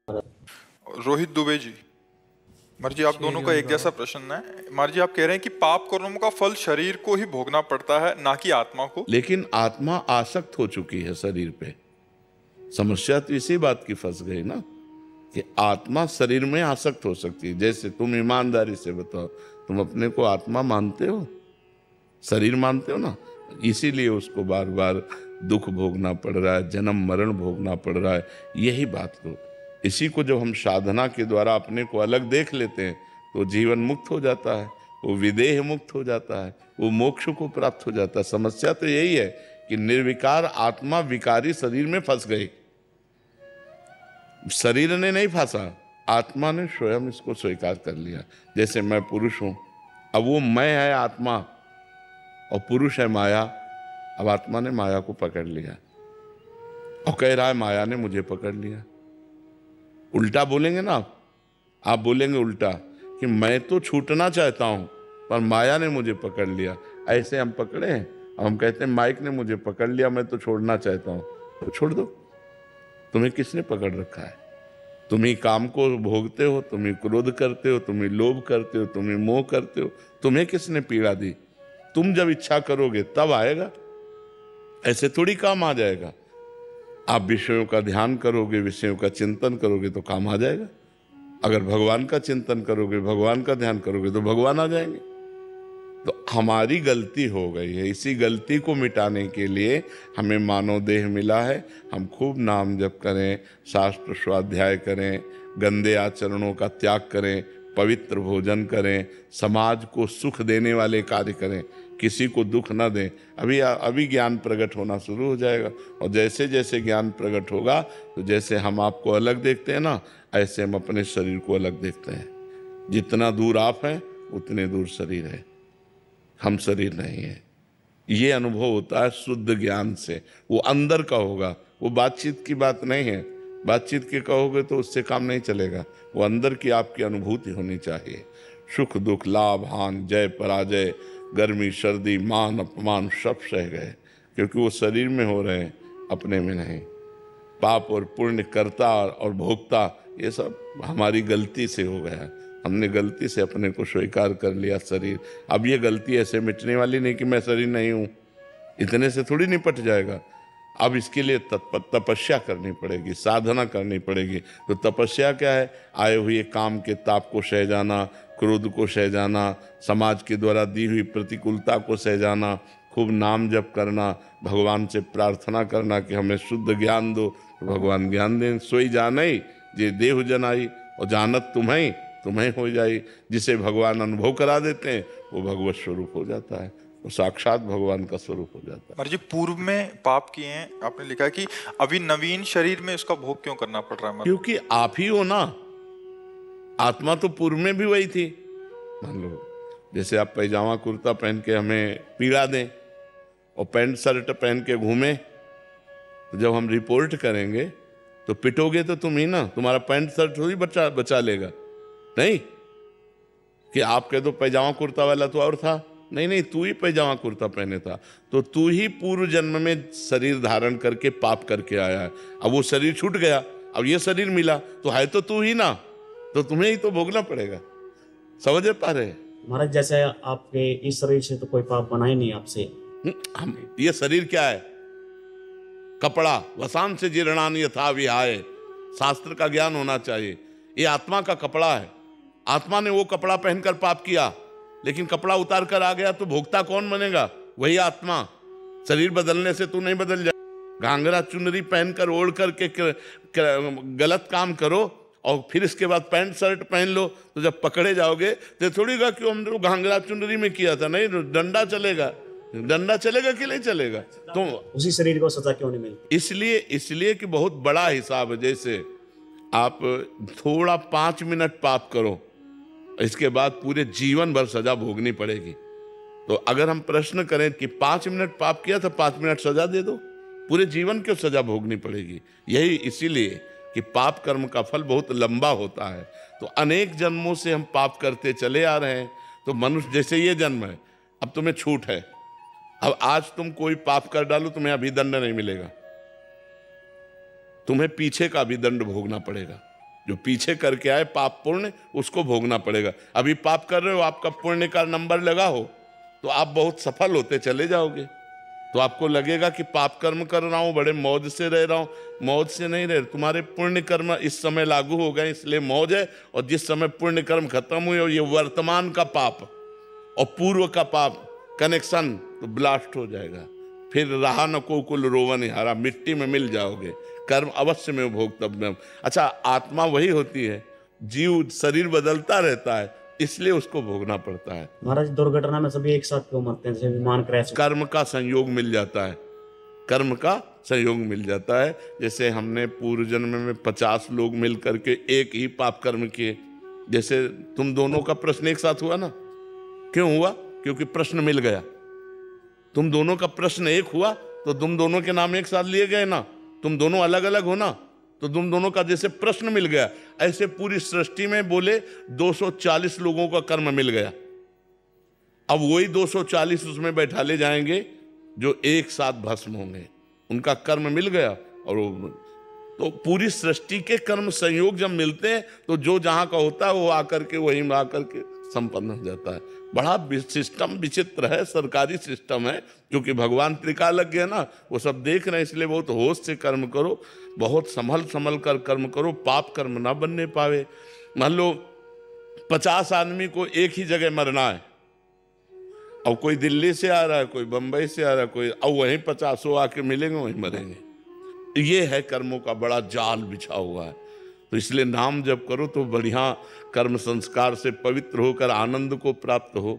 रोहित दुबे जी। मर जी, आप दोनों का एक जैसा प्रश्न है। मर जी, आप कह रहे हैं कि पाप कर्मों का फल शरीर को ही भोगना पड़ता है, ना कि आत्मा को। लेकिन आत्मा आसक्त हो चुकी है शरीर पे। समस्या तो इसी बात की फंस गई ना कि आत्मा शरीर में आसक्त हो सकती है। जैसे तुम ईमानदारी से बताओ, तुम अपने को आत्मा मानते हो, शरीर मानते हो ना? इसीलिए उसको बार बार दुख भोगना पड़ रहा है, जन्म मरण भोगना पड़ रहा है। यही बात को, इसी को जब हम साधना के द्वारा अपने को अलग देख लेते हैं तो जीवन मुक्त हो जाता है, वो विदेह मुक्त हो जाता है, वो मोक्ष को प्राप्त हो जाता है। समस्या तो यही है कि निर्विकार आत्मा विकारी शरीर में फंस गई। शरीर ने नहीं फंसा, आत्मा ने स्वयं इसको स्वीकार कर लिया। जैसे मैं पुरुष हूं, अब वो मैं है आत्मा और पुरुष है माया। अब आत्मा ने माया को पकड़ लिया और कह रहा है माया ने मुझे पकड़ लिया। उल्टा बोलेंगे ना आप बोलेंगे उल्टा कि मैं तो छूटना चाहता हूं पर माया ने मुझे पकड़ लिया। ऐसे हम पकड़े हैं, हम कहते हैं माइक ने मुझे पकड़ लिया, मैं तो छोड़ना चाहता हूं। तो छोड़ दो, तुम्हें किसने पकड़ रखा है? तुम ही काम को भोगते हो, तुम ही क्रोध करते हो, तुम ही लोभ करते हो, तुम ही मोह करते हो। तुम्हें किसने पीड़ा दी? तुम जब इच्छा करोगे तब आएगा, ऐसे थोड़ी काम आ जाएगा। आप विषयों का ध्यान करोगे, विषयों का चिंतन करोगे तो काम आ जाएगा। अगर भगवान का चिंतन करोगे, भगवान का ध्यान करोगे तो भगवान आ जाएंगे। तो हमारी गलती हो गई है, इसी गलती को मिटाने के लिए हमें मानव देह मिला है। हम खूब नाम जप करें, शास्त्र स्वाध्याय करें, गंदे आचरणों का त्याग करें, पवित्र भोजन करें, समाज को सुख देने वाले कार्य करें, किसी को दुख न दें। अभी ज्ञान प्रकट होना शुरू हो जाएगा और जैसे जैसे ज्ञान प्रकट होगा तो जैसे हम आपको अलग देखते हैं ना, ऐसे हम अपने शरीर को अलग देखते हैं। जितना दूर आप हैं उतने दूर शरीर है, हम शरीर नहीं है। ये अनुभव होता है शुद्ध ज्ञान से, वो अंदर का होगा, वो बातचीत की बात नहीं है। बातचीत के कहोगे तो उससे काम नहीं चलेगा, वो अंदर की आपकी अनुभूति होनी चाहिए। सुख दुख, लाभ हानि, जय पराजय, गर्मी सर्दी, मान अपमान सब सह गए, क्योंकि वो शरीर में हो रहे हैं, अपने में नहीं। पाप और पुण्य, कर्ता और भोक्ता, ये सब हमारी गलती से हो गया। हमने गलती से अपने को स्वीकार कर लिया शरीर। अब ये गलती ऐसे मिटने वाली नहीं कि मैं शरीर नहीं हूँ, इतने से थोड़ी निपट जाएगा। अब इसके लिए तपस्या करनी पड़ेगी, साधना करनी पड़ेगी। तो तपस्या क्या है? आए हुए काम के ताप को सह जाना, क्रोध को सह जाना, समाज के द्वारा दी हुई प्रतिकूलता को सह जाना, खूब नाम जप करना, भगवान से प्रार्थना करना कि हमें शुद्ध ज्ञान दो, तो भगवान ज्ञान दें। सोई जाने जे देहु जनाई, और जानत तुम्हें तुम्हें हो जाई। जिसे भगवान अनुभव करा देते हैं वो भगवत स्वरूप हो जाता है, वो साक्षात भगवान का स्वरूप हो जाता है। मर जी, पूर्व में पाप किए हैं, आपने लिखा है कि अभी नवीन शरीर में इसका भोग क्यों करना पड़ रहा है? क्योंकि आप ही हो ना, आत्मा तो पूर्व में भी वही थी। मान लो जैसे आप पैजामा कुर्ता पहन के हमें पीड़ा दें और पैंट शर्ट पहन के घूमें, तो जब हम रिपोर्ट करेंगे तो पिटोगे तो तुम ही ना, तुम्हारा पैंट शर्ट थोड़ी बचा लेगा। नहीं कि आप कह दो पैजामा कुर्ता वाला तो और था, नहीं नहीं, तू ही पैजामा कुर्ता पहने था। तो तू ही पूर्व जन्म में शरीर धारण करके पाप करके आया है। अब वो शरीर छूट गया, अब ये शरीर मिला, तो है तो तू ही ना, तो तुम्हें ही तो भोगना पड़ेगा। समझ पा रहे? महाराज, जैसे आपके इस शरीर से तो कोई पाप बना ही नहीं आपसे। हम ये शरीर क्या है? कपड़ा, वसान से जीर्णान यथा विहाय। शास्त्र का ज्ञान होना चाहिए। ये आत्मा का कपड़ा है। आत्मा ने वो कपड़ा पहनकर पाप किया, लेकिन कपड़ा उतार कर आ गया तो भोक्ता कौन बनेगा? वही आत्मा। शरीर बदलने से तू नहीं बदल जाए। घाघरा चुनरी पहनकर ओढ़ करके गलत काम करो और फिर इसके बाद पैंट शर्ट पहन लो, तो जब पकड़े जाओगे तो थोड़ी गा कि हम लोग घाघरा चुनरी में किया था। नहीं, डंडा चलेगा। डंडा चलेगा कि नहीं चलेगा? तो उसी शरीर को सजा क्यों नहीं मिलती? इसलिए कि बहुत बड़ा हिसाब है। जैसे आप थोड़ा 5 मिनट पाप करो, इसके बाद पूरे जीवन भर सजा भोगनी पड़ेगी। तो अगर हम प्रश्न करें कि 5 मिनट पाप किया तो 5 मिनट सजा दे दो, पूरे जीवन क्यों सजा भोगनी पड़ेगी? यही इसीलिए कि पाप कर्म का फल बहुत लंबा होता है। तो अनेक जन्मों से हम पाप करते चले आ रहे हैं। तो मनुष्य जैसे ये जन्म है, अब तुम्हें छूट है। अब आज तुम कोई पाप कर डालो, तुम्हें अभिदंड नहीं मिलेगा, तुम्हें पीछे का अभिदंड भोगना पड़ेगा। जो पीछे करके आए पाप पुण्य, उसको भोगना पड़ेगा। अभी पाप कर रहे हो, आपका पुण्य का नंबर लगा हो तो आप बहुत सफल होते चले जाओगे। तो आपको लगेगा कि पाप कर्म कर रहा हूं, बड़े मौज से रह रहा हूं। मौज से नहीं रहे, तुम्हारे पुण्य कर्म इस समय लागू हो गए इसलिए मौज है, और जिस समय पुण्य कर्म खत्म हुए और ये वर्तमान का पाप और पूर्व का पाप कनेक्शन तो ब्लास्ट हो जाएगा। फिर रहा न को कुल रोवन हारा, मिट्टी में मिल जाओगे। कर्म अवश्य में भोक्तव्यम। अच्छा, आत्मा वही होती है, जीव शरीर बदलता रहता है, इसलिए उसको भोगना पड़ता है। महाराज दुर्घटना में सभी एक साथ क्यों मरते हैं, जैसे विमान क्रैश? कर्म का संयोग मिल जाता है, कर्म का संयोग मिल जाता है। जैसे हमने पूर्व जन्म में 50 लोग मिल करके एक ही पाप कर्म किए, जैसे तुम दोनों का प्रश्न एक साथ हुआ ना। क्यों हुआ? क्योंकि प्रश्न मिल गया। तुम दोनों का प्रश्न एक हुआ तो तुम दोनों के नाम एक साथ लिए गए ना। तुम दोनों अलग अलग हो ना, तो तुम दोनों का जैसे प्रश्न मिल गया, ऐसे पूरी सृष्टि में बोले 240 लोगों का कर्म मिल गया। अब वही 240 उसमें बैठा ले जाएंगे जो एक साथ भस्म होंगे, उनका कर्म मिल गया। और तो पूरी सृष्टि के कर्म संयोग जब मिलते हैं तो जो जहां का होता है वो आकर के वहीं में आकर के संपन्न हो जाता है। बड़ा सिस्टम विचित्र है, सरकारी सिस्टम है, क्योंकि भगवान त्रिकालज्ञ है ना, वो सब देख रहे हैं। इसलिए बहुत होश से कर्म करो, बहुत संभल कर कर्म करो, पाप कर्म ना बनने पावे। मान लो 50 आदमी को एक ही जगह मरना है, और कोई दिल्ली से आ रहा है, कोई बंबई से आ रहा है, कोई, और वहीं 50 आके मिलेंगे, वहीं मरेंगे। ये है कर्मों का बड़ा जाल बिछा हुआ है। तो इसलिए नाम जब करो तो बढ़िया कर्म संस्कार से पवित्र होकर आनंद को प्राप्त हो।